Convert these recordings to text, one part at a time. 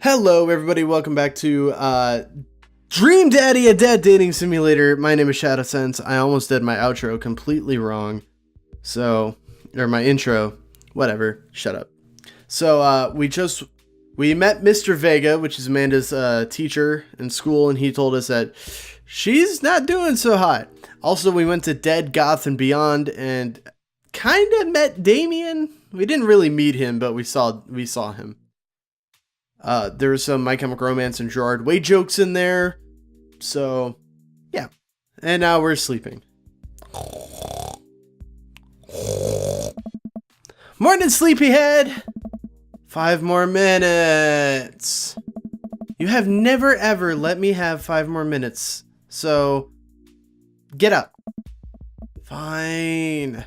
Hello everybody, welcome back to Dream Daddy, a dad dating simulator. My name is Shadowsense. I almost did my outro completely wrong. So, or my intro, whatever, shut up. So we met Mr. Vega, which is Amanda's teacher in school, and he told us that she's not doing so hot. Also, we went to Dead, Goth, and Beyond and kind of met Damien. We didn't really meet him, but we saw him. There was some My Chemical Romance and Gerard Way jokes in there. So, yeah. And now we're sleeping. Morning, sleepyhead! 5 more minutes. You have never ever let me have 5 more minutes. So, get up. Fine.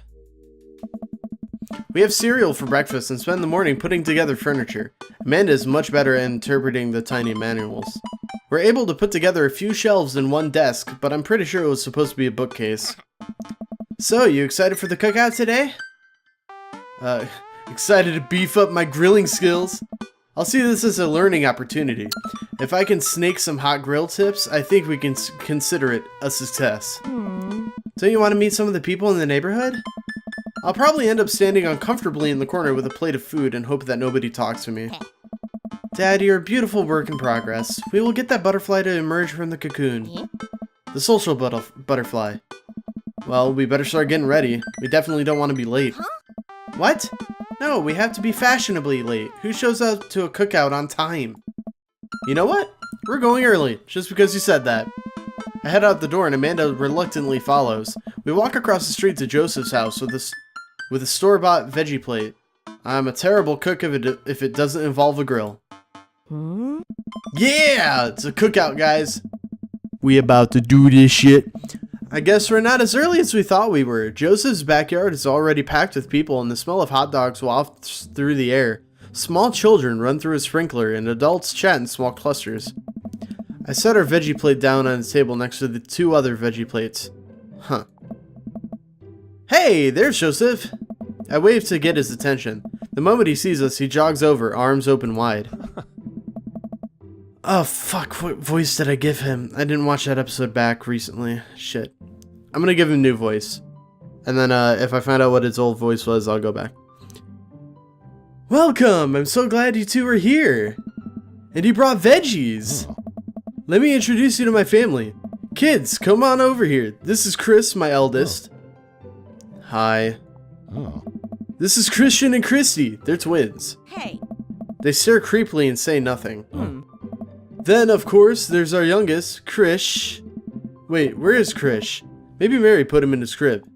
We have cereal for breakfast and spend the morning putting together furniture. Amanda is much better at interpreting the tiny manuals. We're able to put together a few shelves in one desk, but I'm pretty sure it was supposed to be a bookcase. So, you excited for the cookout today? Excited to beef up my grilling skills? I'll see this as a learning opportunity. If I can snake some hot grill tips, I think we can consider it a success. Don't you want to meet some of the people in the neighborhood? I'll probably end up standing uncomfortably in the corner with a plate of food and hope that nobody talks to me. Dad, you're a beautiful work in progress. We will get that butterfly to emerge from the cocoon. The social butterfly. Well, we better start getting ready. We definitely don't want to be late. What? No, we have to be fashionably late. Who shows up to a cookout on time? You know what? We're going early, just because you said that. I head out the door and Amanda reluctantly follows. We walk across the street to Joseph's house with a store-bought veggie plate. I'm a terrible cook if it doesn't involve a grill. Yeah! It's a cookout, guys. We about to do this shit. I guess we're not as early as we thought we were. Joseph's backyard is already packed with people and the smell of hot dogs wafts through the air. Small children run through a sprinkler and adults chat in small clusters. I set our veggie plate down on the table next to the 2 other veggie plates. Huh. Hey, there's Joseph! I wave to get his attention. The moment he sees us, he jogs over, arms open wide. Oh, fuck, what voice did I give him? I didn't watch that episode back recently. Shit. I'm gonna give him a new voice. And then, if I find out what his old voice was, I'll go back. Welcome! I'm so glad you 2 are here! And you brought veggies! Let me introduce you to my family. Kids, come on over here. This is Chris, my eldest. Hi. This is Christian and Christy. They're twins. Hey. They stare creepily and say nothing. Then, of course, there's our youngest, Krish. Wait, where is Krish? Maybe Mary put him in his crib.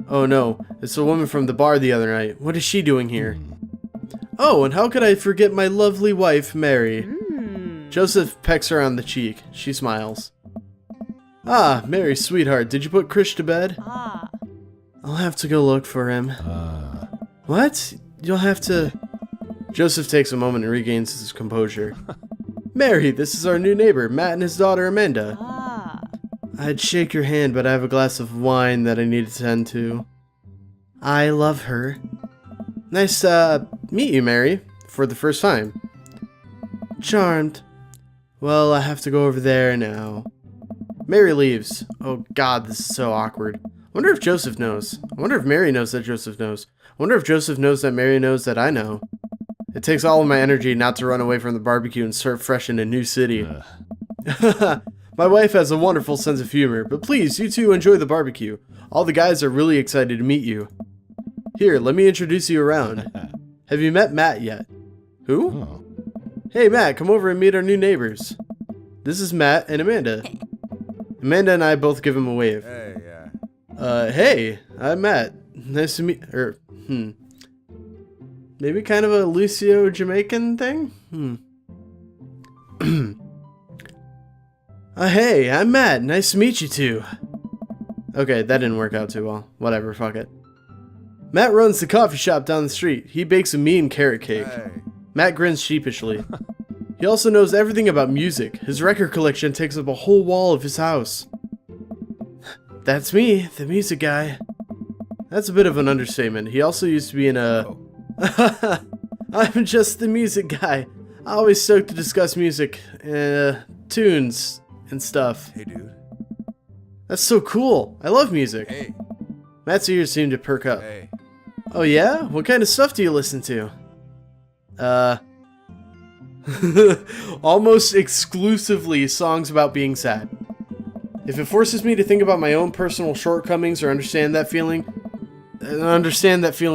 Oh no, it's the woman from the bar the other night. What is she doing here? Oh, and how could I forget my lovely wife, Mary? Joseph pecks her on the cheek. She smiles. Ah, Mary, sweetheart, did you put Krish to bed? I'll have to go look for him. What? You'll have to... Joseph takes a moment and regains his composure. Mary, this is our new neighbor, Matt and his daughter, Amanda. I'd shake your hand, but I have a glass of wine that I need to tend to. I love her. Nice to meet you, Mary, for the first time. Charmed. Well, I have to go over there now. Mary leaves. Oh god, this is so awkward. I wonder if Joseph knows. I wonder if Mary knows that Joseph knows. I wonder if Joseph knows that Mary knows that I know. It takes all of my energy not to run away from the barbecue and start fresh in a new city. My wife has a wonderful sense of humor, but please, you 2 enjoy the barbecue. All the guys are really excited to meet you. Here, let me introduce you around. Have you met Matt yet? Who? Hey Matt, come over and meet our new neighbors. This is Matt and Amanda. Amanda and I both give him a wave. Hey, I'm Matt. Nice to meet... Maybe kind of a Lucio Jamaican thing? Hey, I'm Matt. Nice to meet you 2. Okay, that didn't work out too well. Whatever, fuck it. Matt runs the coffee shop down the street. He bakes a mean carrot cake. Matt grins sheepishly. He also knows everything about music. His record collection takes up a whole wall of his house. That's me, the music guy. That's a bit of an understatement. He also used to be in a... I'm just the music guy. Always stoked to discuss music, tunes, and stuff. Hey, dude. That's so cool. I love music. Hey. Matt's ears seem to perk up. Hey. Oh yeah? What kind of stuff do you listen to? Almost exclusively songs about being sad. If it forces me to think about my own personal shortcomings or understand that feeling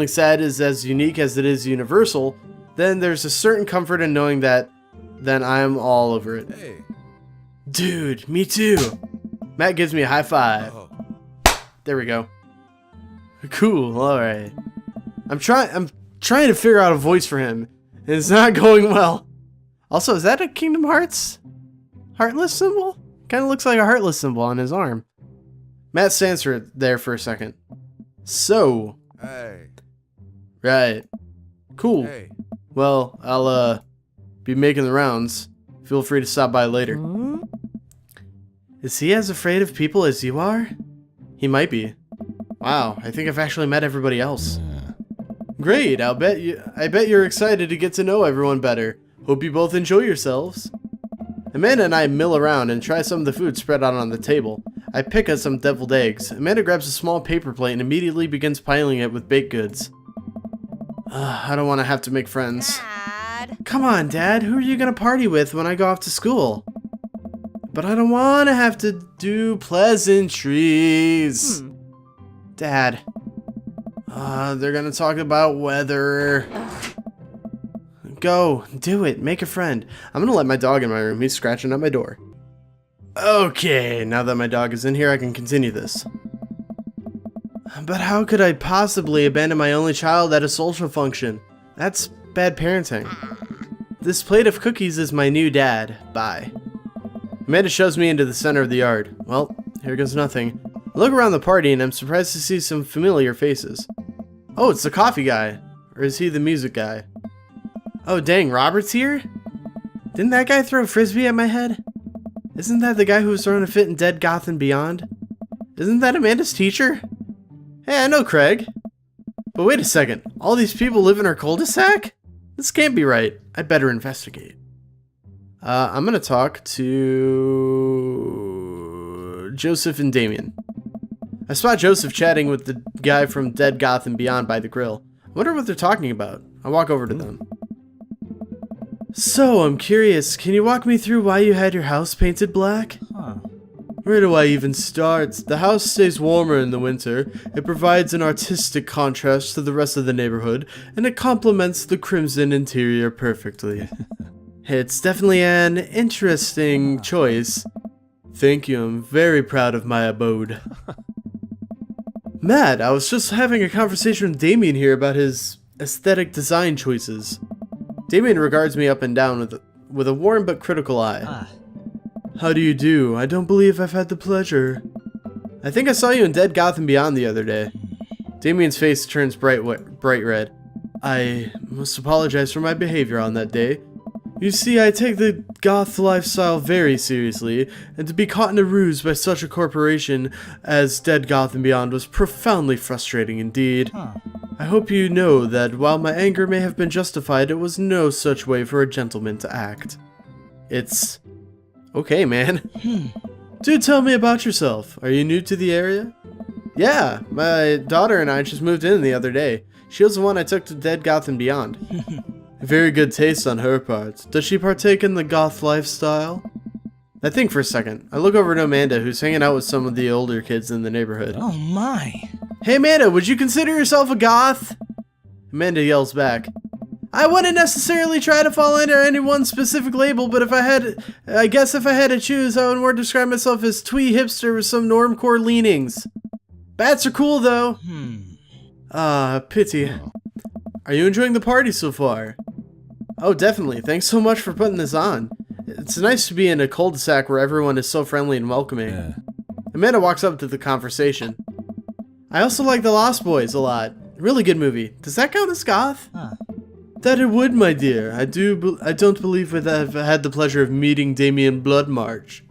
sad is as unique as it is universal, then there's a certain comfort in knowing that then I'm all over it. Hey. Dude, me too. Matt gives me a high five. Oh. There we go. Cool, alright. I'm trying to figure out a voice for him, and it's not going well. Also, is that a Kingdom Hearts heartless symbol? Kind of looks like a heartless symbol on his arm. Matt stands there for a second. So. Hey. Right. Cool. Hey. Well, I'll be making the rounds. Feel free to stop by later. Is he as afraid of people as you are? He might be. Wow, I think I've actually met everybody else. Great, I bet you're excited to get to know everyone better. Hope you both enjoy yourselves. Amanda and I mill around and try some of the food spread out on the table. I pick at some deviled eggs. Amanda grabs a small paper plate and immediately begins piling it with baked goods. I don't want to have to make friends. Dad. Come on, Dad. Who are you going to party with when I go off to school? But I don't want to have to do pleasantries. Dad. They're going to talk about weather. Go. Do it. Make a friend. I'm going to let my dog in my room. He's scratching at my door. Okay, now that my dog is in here, I can continue this. But how could I possibly abandon my only child at a social function? That's bad parenting. This plate of cookies is my new dad. Bye. Amanda shoves me into the center of the yard. Well, here goes nothing. I look around the party and I'm surprised to see some familiar faces. Oh, it's the coffee guy. Or is he the music guy? Oh dang, Robert's here? Didn't that guy throw a frisbee at my head? Isn't that the guy who was throwing a fit in Dead Goth and Beyond? Isn't that Amanda's teacher? Hey, I know Craig. But wait a second, all these people live in our cul-de-sac? This can't be right. I'd better investigate. I'm gonna talk to Joseph and Damien. I spot Joseph chatting with the guy from Dead Goth and Beyond by the grill. I wonder what they're talking about. I walk over to them. So, I'm curious, can you walk me through why you had your house painted black? Where do I even start? The house stays warmer in the winter, it provides an artistic contrast to the rest of the neighborhood, and it complements the crimson interior perfectly. It's definitely an interesting choice. Thank you, I'm very proud of my abode. Matt, I was just having a conversation with Damien here about his aesthetic design choices. Damien regards me up and down with a warm but critical eye. How do you do? I don't believe I've had the pleasure. I think I saw you in Dead Goth and Beyond the other day. Damien's face turns bright red. I must apologize for my behavior on that day. You see, I take the goth lifestyle very seriously, and to be caught in a ruse by such a corporation as Dead Goth and Beyond was profoundly frustrating indeed. I hope you know that while my anger may have been justified, it was no such way for a gentleman to act. It's... okay, man. Do tell me about yourself. Are you new to the area? Yeah, my daughter and I just moved in the other day. She was the one I took to Dead Goth and Beyond. Very good taste on her part. Does she partake in the goth lifestyle? I think for a second. I look over to Amanda, who's hanging out with some of the older kids in the neighborhood. Oh my. Hey Amanda, would you consider yourself a goth? Amanda yells back. I wouldn't necessarily try to fall under any one specific label, but I guess if I had to choose, I would more describe myself as twee hipster with some normcore leanings. Bats are cool though. Pity. Are you enjoying the party so far? Oh, definitely. Thanks so much for putting this on. It's nice to be in a cul-de-sac where everyone is so friendly and welcoming. Yeah. Amanda walks up to the conversation. I also like The Lost Boys a lot. Really good movie. Does that count as goth? That it would, my dear. I don't believe that I've had the pleasure of meeting Damien Bloodmarch.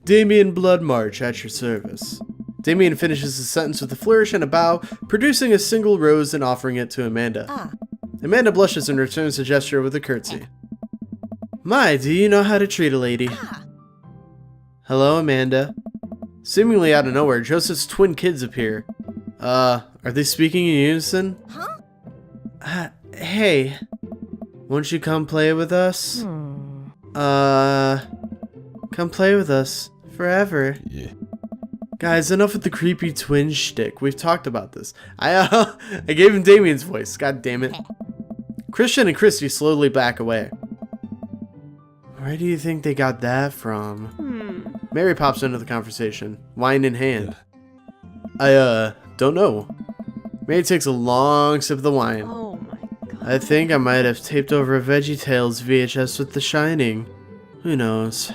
Damien Bloodmarch at your service. Damien finishes the sentence with a flourish and a bow, producing a single rose and offering it to Amanda. Amanda blushes and returns the gesture with a curtsy. My, do you know how to treat a lady? Hello, Amanda. Seemingly out of nowhere, Joseph's twin kids appear. Are they speaking in unison? Hey, won't you come play with us? Come play with us forever. Yeah. Guys, enough with the creepy twin shtick. We've talked about this. I gave him Damien's voice. God damn it. Christian and Christy slowly back away. Where do you think they got that from? Mary pops into the conversation, wine in hand. I don't know. Mary takes a long sip of the wine. Oh my god. I think I might have taped over a VeggieTales VHS with The Shining. Who knows?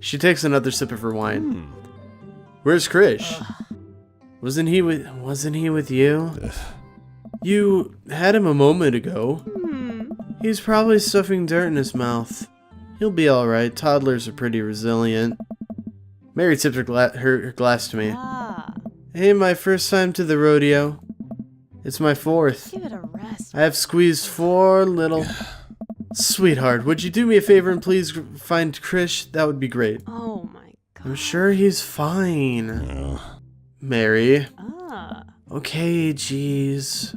She takes another sip of her wine. Where's Krish? Wasn't he with you? You had him a moment ago. He's probably stuffing dirt in his mouth. He'll be alright. Toddlers are pretty resilient. Mary tipped her glass to me. Hey, my first time to the rodeo. It's my fourth. Give it a rest. I have squeezed 4 little... Sweetheart, would you do me a favor and please find Krish? That would be great. Oh my god. I'm sure he's fine. Mary. Okay, jeez.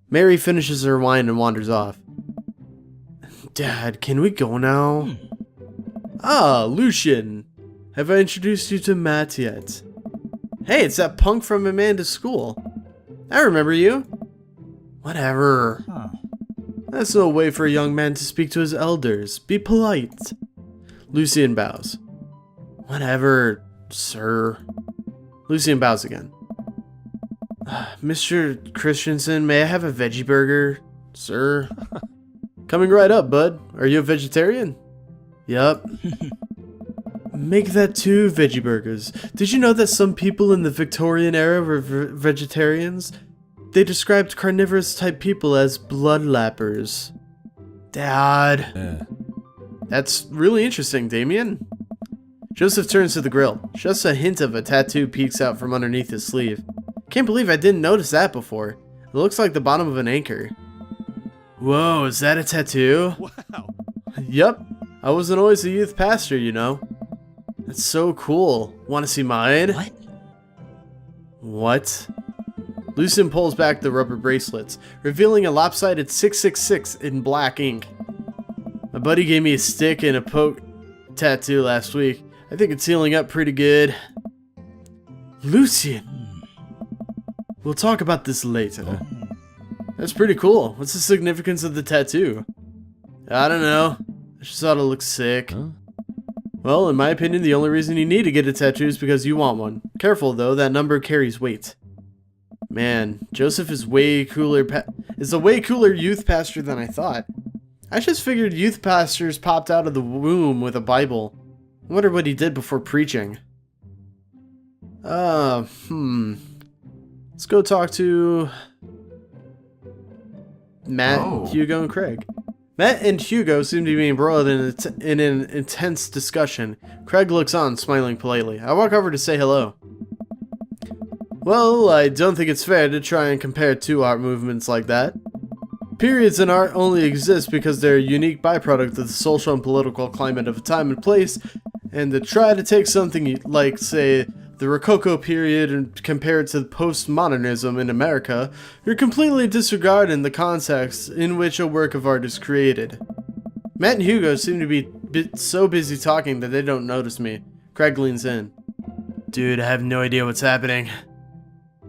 Mary finishes her wine and wanders off. Dad, can we go now? Ah, Lucian. Have I introduced you to Matt yet? Hey, it's that punk from Amanda's school. I remember you. Whatever. That's no way for a young man to speak to his elders. Be polite. Lucian bows. Whatever, sir. Lucian bows again. Mr. Christensen, may I have a veggie burger, sir? Coming right up, bud. Are you a vegetarian? Yup. Make that 2 veggie burgers. Did you know that some people in the Victorian era were vegetarians? They described carnivorous type people as bloodlappers. Dad. That's really interesting, Damien. Joseph turns to the grill. Just a hint of a tattoo peeks out from underneath his sleeve. Can't believe I didn't notice that before. It looks like the bottom of an anchor. Whoa, is that a tattoo? Wow. Yup. I wasn't always a youth pastor, you know. That's so cool. Want to see mine? What? Lucian pulls back the rubber bracelets, revealing a lopsided 666 in black ink. My buddy gave me a stick and a poke tattoo last week. I think it's healing up pretty good. Lucian! We'll talk about this later. That's pretty cool. What's the significance of the tattoo? I don't know. I just thought it looked sick. Well, in my opinion, the only reason you need to get a tattoo is because you want one. Careful though, that number carries weight. Man, Joseph is way cooler is a way cooler youth pastor than I thought. I just figured youth pastors popped out of the womb with a Bible. I wonder what he did before preaching. Let's go talk to Matt, Hugo, and Craig. Matt and Hugo seem to be embroiled in an intense discussion. Craig looks on, smiling politely. I walk over to say hello. Well, I don't think it's fair to try and compare 2 art movements like that. Periods in art only exist because they're a unique byproduct of the social and political climate of a time and place, and to try to take something like, say, the Rococo period and compare it to postmodernism in America, you're completely disregarding the context in which a work of art is created. Matt and Hugo seem to be so busy talking that they don't notice me. Craig leans in. Dude, I have no idea what's happening.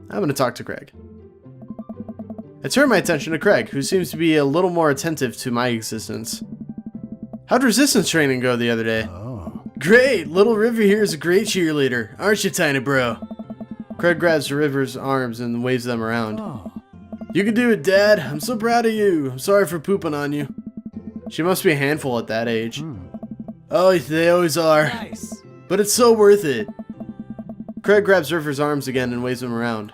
I'm gonna talk to Craig. I turn my attention to Craig, who seems to be a little more attentive to my existence. How'd resistance training go the other day? Great! Little River here is a great cheerleader, aren't you, tiny bro? Craig grabs River's arms and waves them around. You can do it, Dad. I'm so proud of you. I'm sorry for pooping on you. She must be a handful at that age. Oh, they always are. Nice. But it's so worth it. Craig grabs River's arms again and waves him around.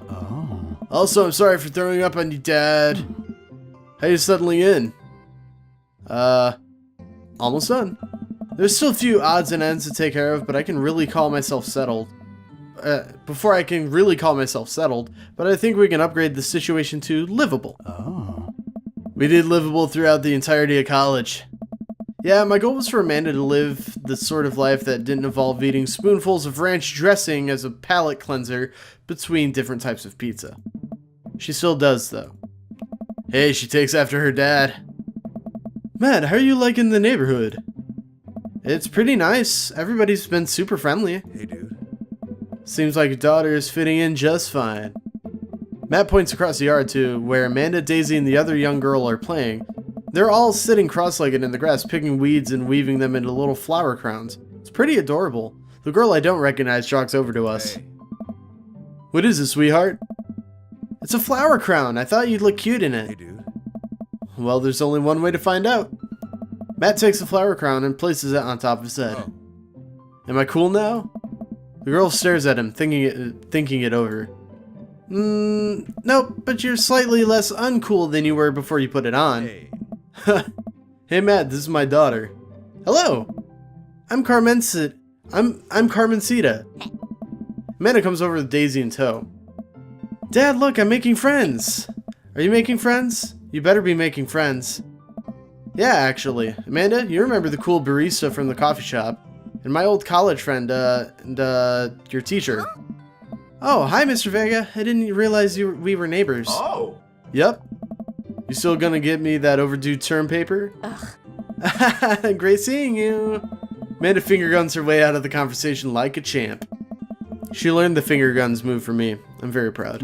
Also, I'm sorry for throwing up on you, Dad. How you settling in? Almost done. There's still a few odds and ends to take care of, but I can really call myself settled. Before I can really call myself settled, but I think we can upgrade the situation to livable. We did livable throughout the entirety of college. Yeah, my goal was for Amanda to live the sort of life that didn't involve eating spoonfuls of ranch dressing as a palate cleanser between different types of pizza. She still does, though. Hey, she takes after her dad. Matt, how are you liking the neighborhood? It's pretty nice. Everybody's been super friendly. Hey, dude. Seems like your daughter is fitting in just fine. Matt points across the yard to where Amanda, Daisy, and the other young girl are playing. They're all sitting cross-legged in the grass, picking weeds and weaving them into little flower crowns. It's pretty adorable. The girl I don't recognize jogs over to us. Hey. What is it, sweetheart? It's a flower crown. I thought you'd look cute in Hey, it. dude. Well, there's only one way to find out. Matt takes the flower crown and places it on top of his head. Oh. Am I cool now? The girl stares at him, thinking it over. Nope, but you're slightly less uncool than you were before you put it on. Hey. Hey Matt, this is my daughter. Hello. I'm Carmencita. I'm Carmencita. Amanda comes over with Daisy in tow. Dad, look, I'm making friends. Are you making friends? You better be making friends. Yeah, actually. Amanda, you remember the cool barista from the coffee shop? And my old college friend, and your teacher. Oh, hi, Mr. Vega. I didn't realize we were neighbors. Oh. Yep. You still gonna get me that overdue term paper? Ugh. Great seeing you. Amanda finger guns her way out of the conversation like a champ. She learned the finger guns move from me. I'm very proud.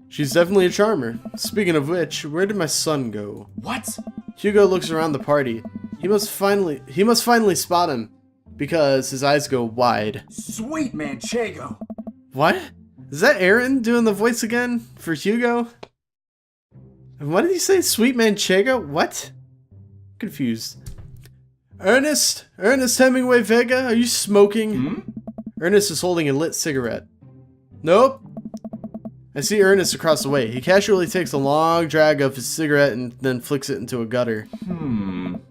She's definitely a charmer. Speaking of which, where did my son go? What? Hugo looks around the party. He must finally spot him, because his eyes go wide. Sweet Manchego. What? Is that Aaron doing the voice again for Hugo? What did he say? Sweet Manchego? What? Confused. Ernest Hemingway Vega, are you smoking? Ernest is holding a lit cigarette. Nope. I see Ernest across the way. He casually takes a long drag of his cigarette and then flicks it into a gutter.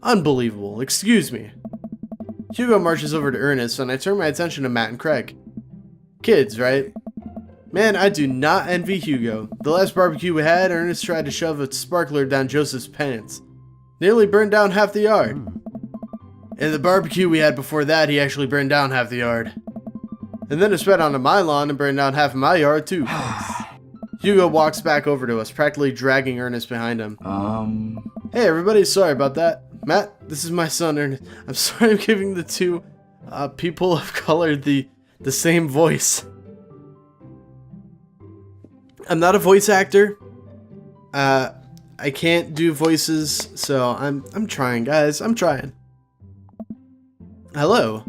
Unbelievable. Excuse me. Hugo marches over to Ernest, and I turn my attention to Matt and Craig. Kids, right? Man, I do not envy Hugo. The last barbecue we had, Ernest tried to shove a sparkler down Joseph's pants. Nearly burned down half the yard. And the barbecue we had before that, he actually burned down half the yard. And then it spread onto my lawn and burned down half of my yard, too. Hugo walks back over to us, practically dragging Ernest behind him. Hey, everybody, sorry about that. Matt, this is my son, Ernest. I'm sorry I'm giving the two people of color the same voice. I'm not a voice actor. I can't do voices, so I'm trying, guys. I'm trying. Hello.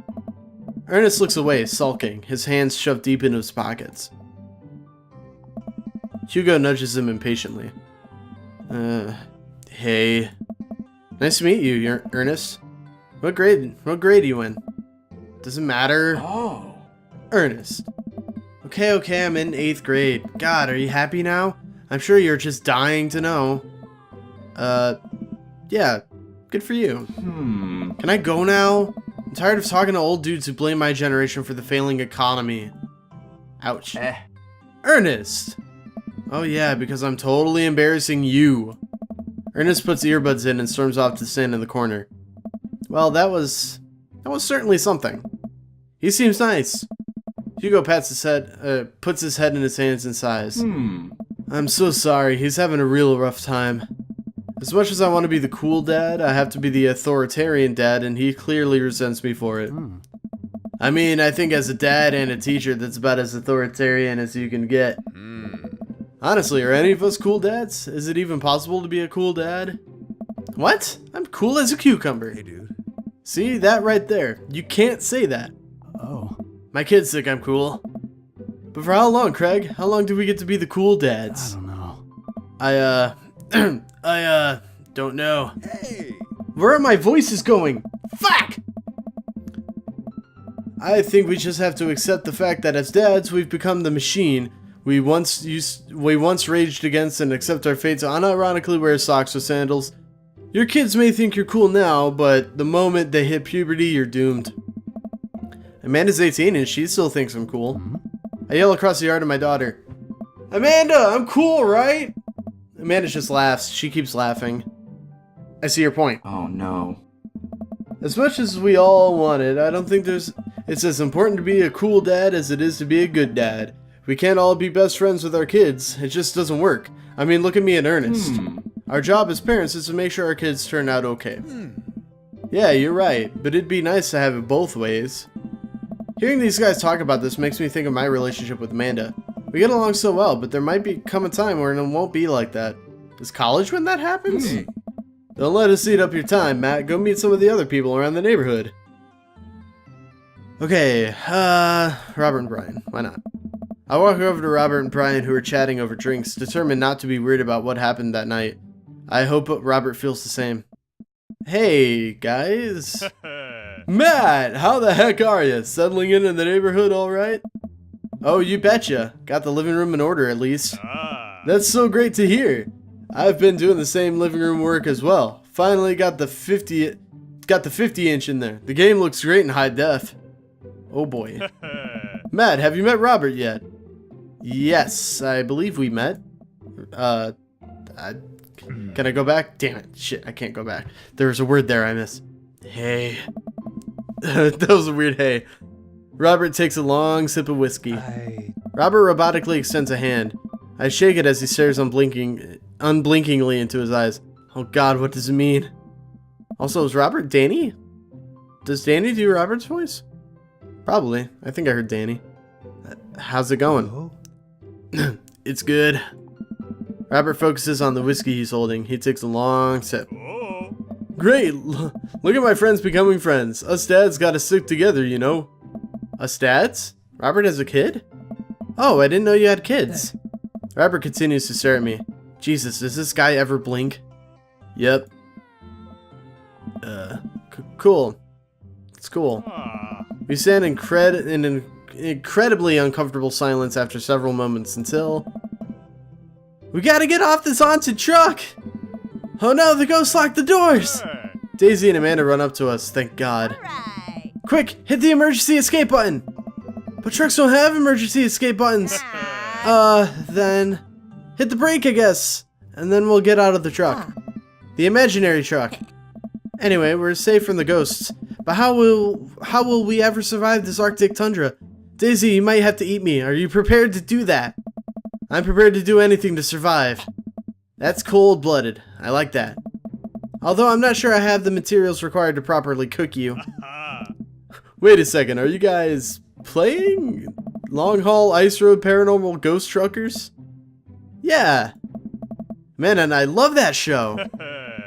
Ernest looks away, sulking, his hands shoved deep into his pockets. Hugo nudges him impatiently. Hey. Nice to meet you, Ernest. What grade are you in? Doesn't matter. Oh. Ernest. Okay, I'm in 8th grade. God, are you happy now? I'm sure you're just dying to know. Yeah, good for you. Can I go now? I'm tired of talking to old dudes who blame my generation for the failing economy. Ouch. Ernest! Oh yeah, because I'm totally embarrassing you. Ernest puts earbuds in and storms off to stand in the corner. Well, that was certainly something. He seems nice. Hugo puts his head in his hands and sighs. I'm so sorry, he's having a real rough time. As much as I want to be the cool dad, I have to be the authoritarian dad, and he clearly resents me for it. I mean, I think as a dad and a teacher, that's about as authoritarian as you can get. Honestly, are any of us cool dads? Is it even possible to be a cool dad? What? I'm cool as a cucumber. Hey, dude. See, that right there. You can't say that. Oh. My kids think I'm cool. But for how long, Craig? How long do we get to be the cool dads? I don't know. I don't know. Hey. Where are my voices going? Fuck! I think we just have to accept the fact that as dads, we've become the machine we once raged against and accept our fate to unironically wear socks with sandals. Your kids may think you're cool now, but the moment they hit puberty, you're doomed. Amanda's 18 and she still thinks I'm cool. I yell across the yard at my daughter. Amanda, I'm cool, right? Amanda just laughs. She keeps laughing. I see your point. Oh no. As much as we all want it, I don't think it's as important to be a cool dad as it is to be a good dad. We can't all be best friends with our kids. It just doesn't work. I mean, look at me and Ernest. Our job as parents is to make sure our kids turn out okay. Yeah, you're right, but it'd be nice to have it both ways. Hearing these guys talk about this makes me think of my relationship with Amanda. We get along so well, but there might come a time where it won't be like that. Is college when that happens? Don't let us eat up your time, Matt. Go meet some of the other people around the neighborhood. Okay, Robert and Brian. Why not? I walk over to Robert and Brian, who are chatting over drinks, determined not to be weird about what happened that night. I hope Robert feels the same. Hey, guys. Matt, how the heck are you? Settling in the neighborhood all right? Oh, you betcha. Got the living room in order, at least. That's so great to hear. I've been doing the same living room work as well. Finally got the 50-inch in there. The game looks great in high def. Oh boy. Matt, have you met Robert yet? Yes, I believe we met. Can I go back? Damn it. Shit, I can't go back. There was a word there I missed. Hey. That was a weird hey. Robert takes a long sip of whiskey. Robert robotically extends a hand. I shake it as he stares unblinkingly into his eyes. Oh god, what does it mean? Also, is Robert Danny? Does Danny do Robert's voice? Probably. I think I heard Danny. How's it going? It's good. Robert focuses on the whiskey he's holding. He takes a long sip. Great! Look at my friends becoming friends. Us dads gotta stick together, you know. Us dads? Robert has a kid? Oh, I didn't know you had kids. Robert continues to stare at me. Jesus, does this guy ever blink? Yep. Cool. It's cool. We stand in an incredibly uncomfortable silence after several moments until... We gotta get off this haunted truck! Oh no, the ghost locked the doors! Daisy and Amanda run up to us, thank God. Quick, hit the emergency escape button! But trucks don't have emergency escape buttons! Then... Hit the brake, I guess! And then we'll get out of the truck. The imaginary truck. Anyway, we're safe from the ghosts. But how will we ever survive this Arctic tundra? Daisy, you might have to eat me. Are you prepared to do that? I'm prepared to do anything to survive. That's cold-blooded. I like that. Although I'm not sure I have the materials required to properly cook you. Wait a second, are you guys playing? Long Haul Ice Road Paranormal Ghost Truckers? Yeah. Man, and I love that show.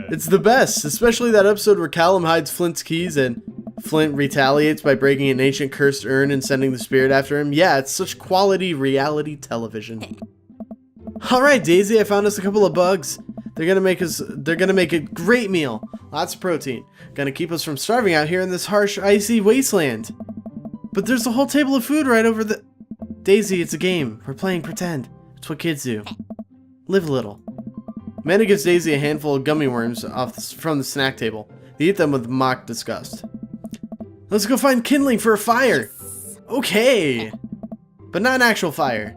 It's the best, especially that episode where Callum hides Flint's keys and Flint retaliates by breaking an ancient cursed urn and sending the spirit after him. Yeah, it's such quality reality television. Alright, Daisy, I found us a couple of bugs. They're gonna make a great meal. Lots of protein. Gonna keep us from starving out here in this harsh, icy wasteland. But there's a whole table of food right over the... Daisy, it's a game. We're playing pretend. It's what kids do. Live a little. Amanda gives Daisy a handful of gummy worms from the snack table. They eat them with mock disgust. Let's go find kindling for a fire. Okay. But not an actual fire.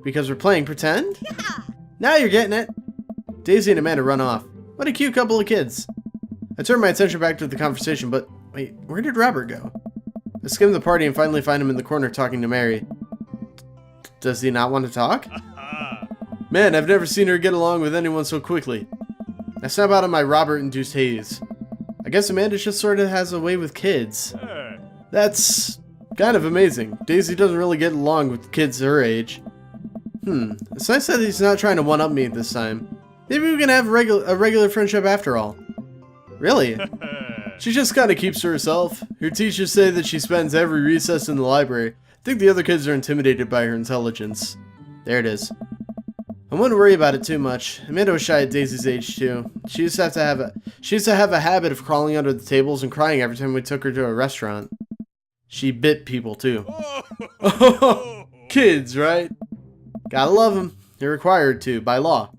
Because we're playing pretend? Yeah. Now you're getting it. Daisy and Amanda run off. What a cute couple of kids. I turn my attention back to the conversation, but wait, where did Robert go? I skim the party and finally find him in the corner talking to Mary. Does he not want to talk? Man, I've never seen her get along with anyone so quickly. I snap out of my Robert-induced haze. I guess Amanda just sort of has a way with kids. That's kind of amazing. Daisy doesn't really get along with kids her age. It's nice that he's not trying to one-up me this time. Maybe we can have a regular friendship after all. Really? She just kind of keeps to herself. Her teachers say that she spends every recess in the library. I think the other kids are intimidated by her intelligence. There it is. I wouldn't worry about it too much. Amanda was shy at Daisy's age too. She used to have a habit of crawling under the tables and crying every time we took her to a restaurant. She bit people too. Kids, right? Gotta love them. They're required to, by law.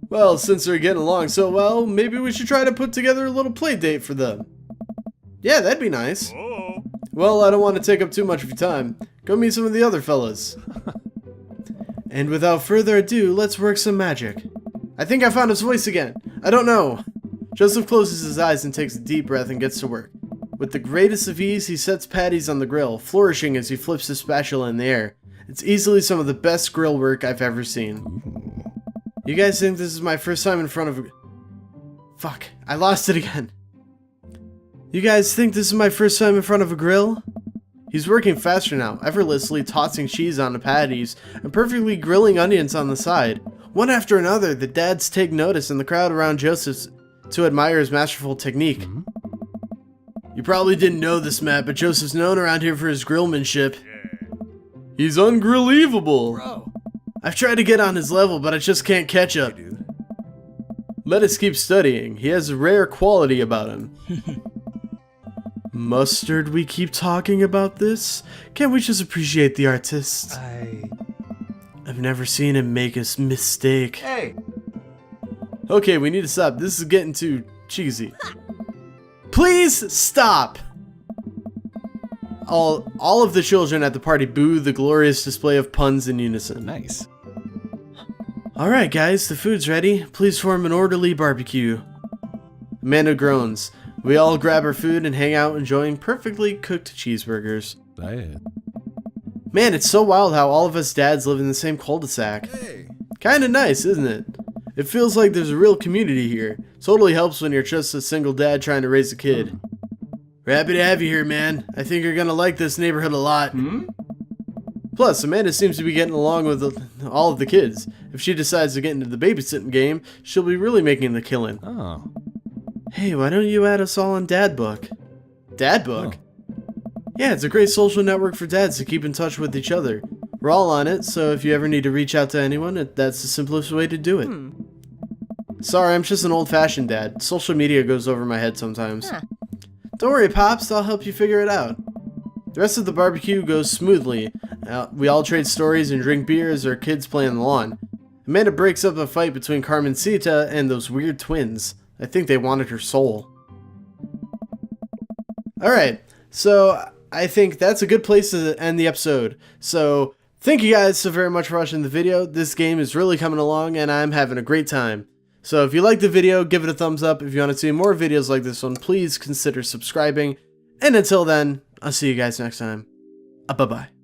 Well, since they're getting along so well, maybe we should try to put together a little play date for them. Yeah, that'd be nice. Well, I don't want to take up too much of your time. Go meet some of the other fellas. And without further ado, let's work some magic. I think I found his voice again. I don't know. Joseph closes his eyes and takes a deep breath and gets to work. With the greatest of ease, he sets patties on the grill, flourishing as he flips his spatula in the air. It's easily some of the best grill work I've ever seen. You guys think this is my first time in front of a... Fuck, I lost it again. You guys think this is my first time in front of a grill? He's working faster now, effortlessly tossing cheese on the patties and perfectly grilling onions on the side. One after another, the dads take notice and the crowd around Joseph to admire his masterful technique. You probably didn't know this, Matt, but Joseph's known around here for his grillmanship. He's ungrievable. Bro. I've tried to get on his level, but I just can't catch up. Hey, dude. Let us keep studying. He has a rare quality about him. Mustard, we keep talking about this? Can't we just appreciate the artist? I've never seen him make a mistake. Hey. Okay, we need to stop. This is getting too cheesy. Please stop! All of the children at the party boo the glorious display of puns in unison. Nice. Alright guys, the food's ready. Please form an orderly barbecue. Amanda groans. We all grab our food and hang out enjoying perfectly cooked cheeseburgers. Man, it's so wild how all of us dads live in the same cul-de-sac. Hey. Kinda nice, isn't it? It feels like there's a real community here. Totally helps when you're just a single dad trying to raise a kid. We're happy to have you here, man. I think you're gonna like this neighborhood a lot. Plus, Amanda seems to be getting along with all of the kids. If she decides to get into the babysitting game, she'll be really making the killing. Oh. Hey, why don't you add us all on Dad Book? Dad Book? Yeah, it's a great social network for dads to keep in touch with each other. We're all on it, so if you ever need to reach out to anyone, that's the simplest way to do it. Sorry, I'm just an old-fashioned dad. Social media goes over my head sometimes. Don't worry, Pops, I'll help you figure it out. The rest of the barbecue goes smoothly. We all trade stories and drink beer as our kids play on the lawn. Amanda breaks up a fight between Carmencita and those weird twins. I think they wanted her soul. Alright, so I think that's a good place to end the episode. So, thank you guys so very much for watching the video. This game is really coming along and I'm having a great time. So if you liked the video, give it a thumbs up. If you want to see more videos like this one, please consider subscribing. And until then, I'll see you guys next time. Bye-bye.